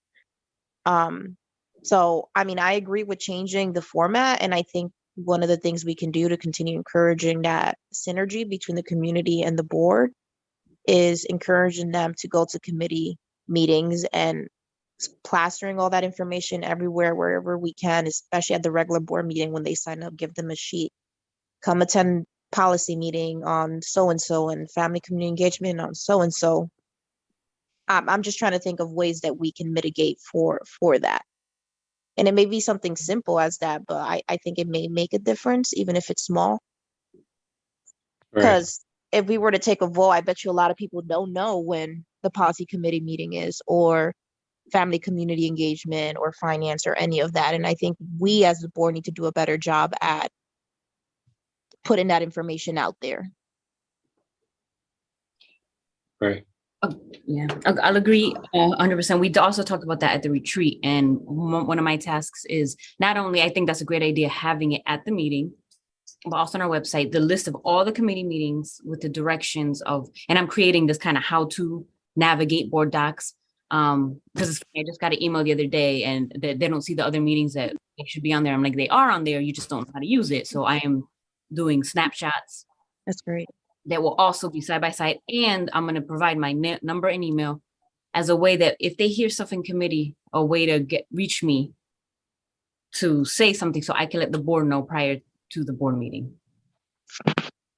So, I mean, I agree with changing the format. And I think one of the things we can do to continue encouraging that synergy between the community and the board is encouraging them to go to committee meetings and plastering all that information everywhere, wherever we can, especially at the regular board meeting when they sign up, give them a sheet. Come attend policy meeting on so-and-so and family community engagement on so-and-so. I'm just trying to think of ways that we can mitigate for that. And it may be something simple as that, but I think it may make a difference, even if it's small. Right. Because if we were to take a vote, I bet you a lot of people don't know when the policy committee meeting is, or family community engagement, or finance, or any of that. And I think we as the board need to do a better job at putting that information out there. Right. Yeah, I'll agree 100%. We also talked about that at the retreat. And one of my tasks is not only, I think that's a great idea, having it at the meeting, but also on our website, the list of all the committee meetings with the directions of, and I'm creating this kind of how to navigate board docs. Because I just got an email the other day and they don't see the other meetings that they should be on there. I'm like, they are on there, you just don't know how to use it. So I am doing snapshots That's great. that will also be side by side. And I'm going to provide my number and email as a way that if they hear stuff in committee, a way to reach me to say something so I can let the board know prior to the board meeting.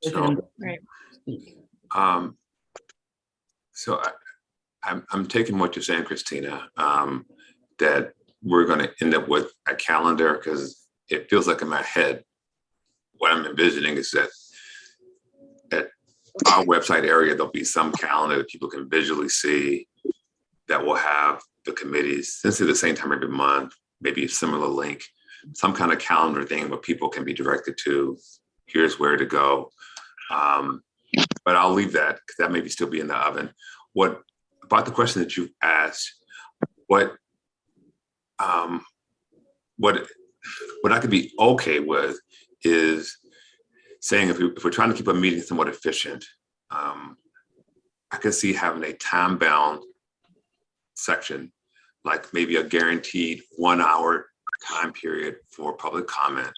So, Right. so I'm taking what you're saying, Christina, that we're going to end up with a calendar, because it feels like in my head, what I'm envisioning is that at our website area, there'll be some calendar that people can visually see that will have the committees, since they're the same time every month, maybe a similar link, some kind of calendar thing where people can be directed to, here's where to go. But I'll leave that because that maybe still be in the oven. What about the question that you asked? What I could be okay with is saying if we're trying to keep a meeting somewhat efficient, I could see having a time-bound section, like maybe a guaranteed 1 hour time period for public comment,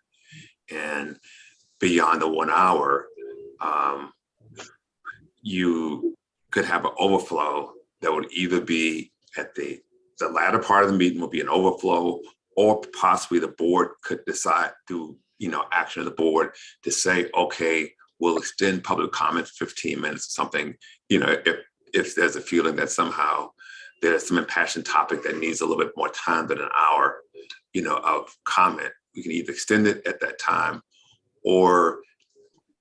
and beyond the 1 hour, you could have an overflow that would either be at the latter part of the meeting, will be an overflow, or possibly the board could decide through action of the board to say, okay, we'll extend public comment 15 minutes or something. If there's a feeling that somehow there's some impassioned topic that needs a little bit more time than an hour, of comment, we can either extend it at that time, or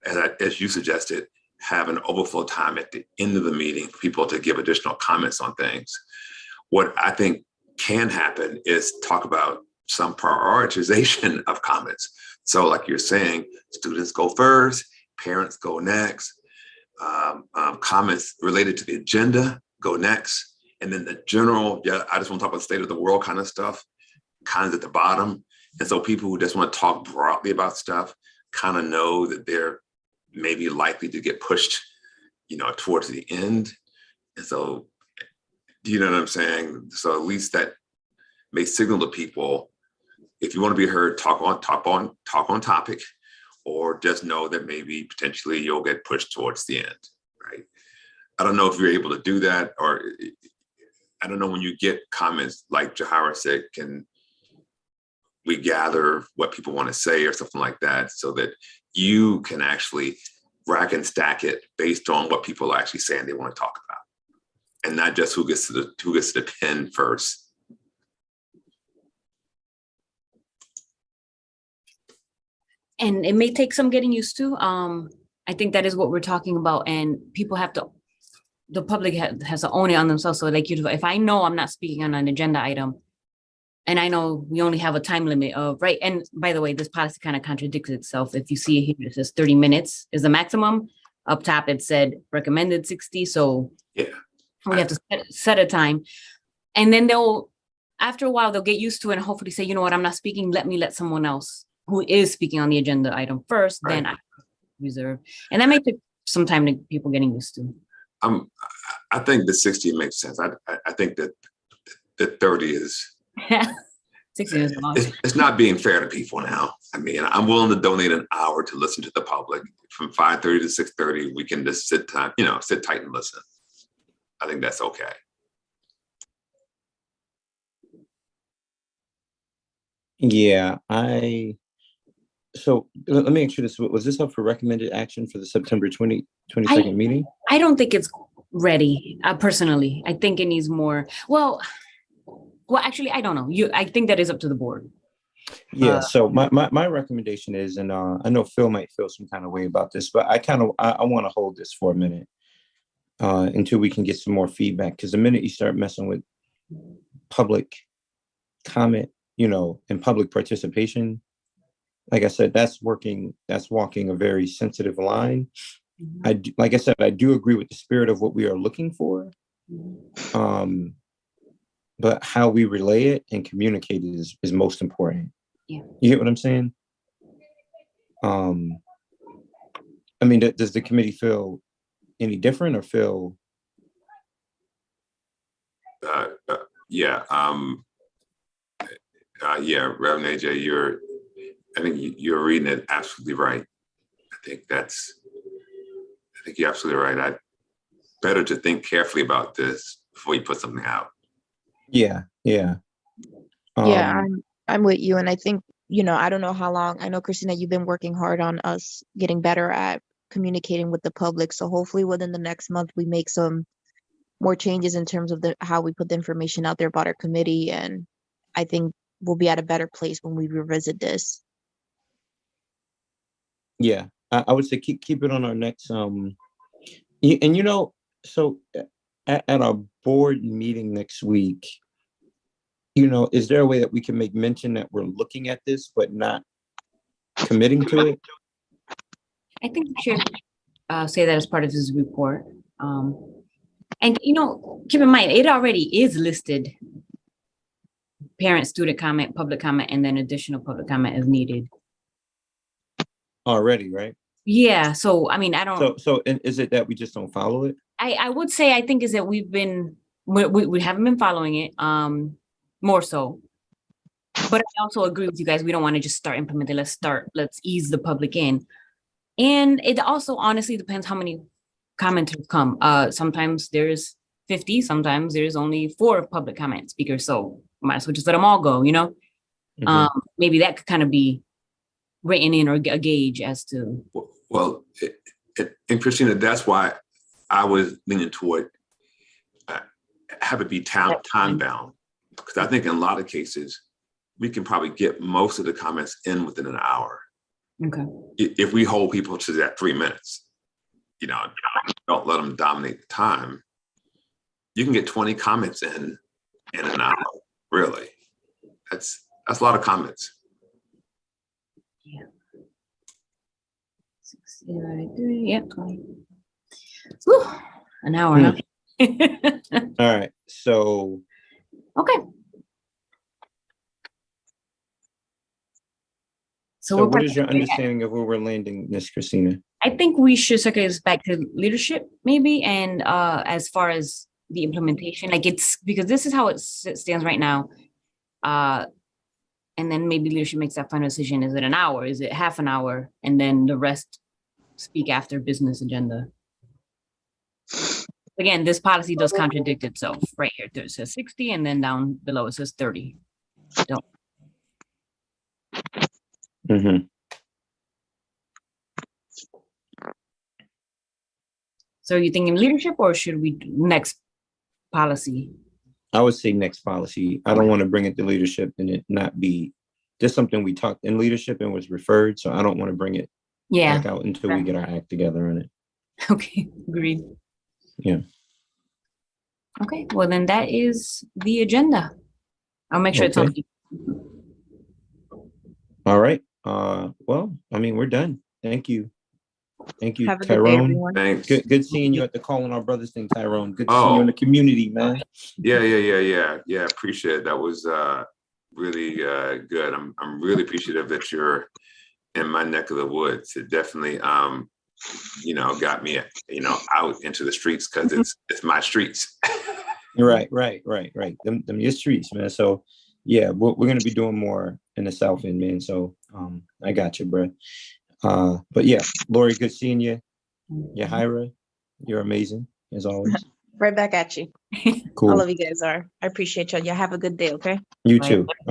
as you suggested, have an overflow time at the end of the meeting for people to give additional comments on things. What I think can happen is talk about some prioritization of comments. So like you're saying, students go first, parents go next, comments related to the agenda go next, and then the general, I just want to talk about the state of the world kind of stuff, kind of at the bottom. And so people who just want to talk broadly about stuff kind of know that they're maybe likely to get pushed, towards the end. And so, do you know what I'm saying? So at least that may signal to people, if you want to be heard, talk on topic, or just know that maybe potentially you'll get pushed towards the end, right? I don't know if you're able to do that, or I don't know when you get comments like Jahara said, can we gather what people want to say or something like that, so that you can actually rack and stack it based on what people are actually saying they want to talk about, and not just who gets to the pen first. And it may take some getting used to. I think that is what we're talking about, and people have to, the public has to own it on themselves. So like, if I know I'm not speaking on an agenda item, and I know we only have a time limit of, right, and by the way, this policy kind of contradicts itself. If you see it here, it says 30 minutes is the maximum. Up top, it said recommended 60, so Yeah. we have to set a time. And then after a while, they'll get used to it and hopefully say, you know what, I'm not speaking, let someone else who is speaking on the agenda item first, then I reserve. And that may take some time to people getting used to. I think the 60 makes sense. I think that the 30 is, 60 is long. it's not being fair to people now. I mean, I'm willing to donate an hour to listen to the public. From 5:30 to 6:30, we can just sit tight and listen. I think that's okay. Yeah, so let me ask you this. Was this up for recommended action for the September 22nd meeting? I don't think it's ready, personally. I think it needs more, well, actually, I don't know. I think that is up to the board. Yeah, so my recommendation is, and I know Phil might feel some kind of way about this, but I want to hold this for a minute until we can get some more feedback. Because the minute you start messing with public comment, and public participation, like I said, that's walking a very sensitive line. Like I said, I do agree with the spirit of what we are looking for. But how we relay it and communicate it is most important. Yeah. You get what I'm saying? I mean, does the committee feel any different or feel? Yeah. Reverend AJ, I think you're reading it absolutely right. I think you're absolutely right. Better to think carefully about this before you put something out. Yeah. I'm with you. And I think, I don't know how long, I know, Christina, you've been working hard on us getting better at communicating with the public. So hopefully within the next month, we make some more changes in terms of how we put the information out there about our committee. And I think we'll be at a better place when we revisit this. Yeah, I would say keep it on our next, so at our board meeting next week, is there a way that we can make mention that we're looking at this, but not committing to it? I think we should say that as part of this report. And, keep in mind, it already is listed. Parent, student comment, public comment, and then additional public comment as needed. Already, right? Yeah, so, I mean, I don't. So is it that we just don't follow it? I would say, I think is that we haven't been following it, more so. But I also agree with you guys. We don't want to just start implementing. Let's ease the public in. And it also honestly depends how many commenters come. Sometimes there's 50, sometimes there's only 4 public comment speakers. So might as well just let them all go, Maybe that could kind of be written in or a gauge as to. Well, and Christina, that's why I was leaning toward have it be time bound, because I think in a lot of cases we can probably get most of the comments in within an hour. Okay. If we hold people to that 3 minutes, don't let them dominate the time. You can get 20 comments in an hour. Really, that's a lot of comments. Yeah. 60 divided 3, yeah, 20. Whew, an hour, huh? All right, so. Okay. So what is your understanding of where we're landing, Ms. Christina? I think we should circulate this back to leadership, maybe, and as far as the implementation, like it's because this is how it stands right now. And then maybe leadership makes that final decision. Is it an hour? Is it half an hour? And then the rest speak after business agenda. Again, this policy does contradict itself right here. It says 60 and then down below it says 30. Mhm. So are you thinking leadership or should we do next policy? I would say next policy. I don't want to bring it to leadership and it not be just something we talked in leadership and was referred. So I don't want to bring it Yeah, back out until we get our act together on it. okay, agreed. Yeah. Okay, well then that is the agenda. I'll make sure it's on. Okay. All right. Well, I mean, we're done. Thank you. Thank you, Have a good day, Tyrone. everyone. Thanks. Good seeing you at the Calling Our Brothers thing, Tyrone. Good to see you in the community, man. Yeah. Appreciate it. That was really good. I'm really appreciative that you're in my neck of the woods. It definitely got me out into the streets because it's my streets. Right. Them your streets, man. So yeah, we're gonna be doing more in the South End, man. So I got you, bro. But yeah, Lori, good seeing you. Yahira, you're amazing as always. Right back at you. Cool. All of you guys are. I appreciate y'all. Y'all have a good day, okay? You too. All right.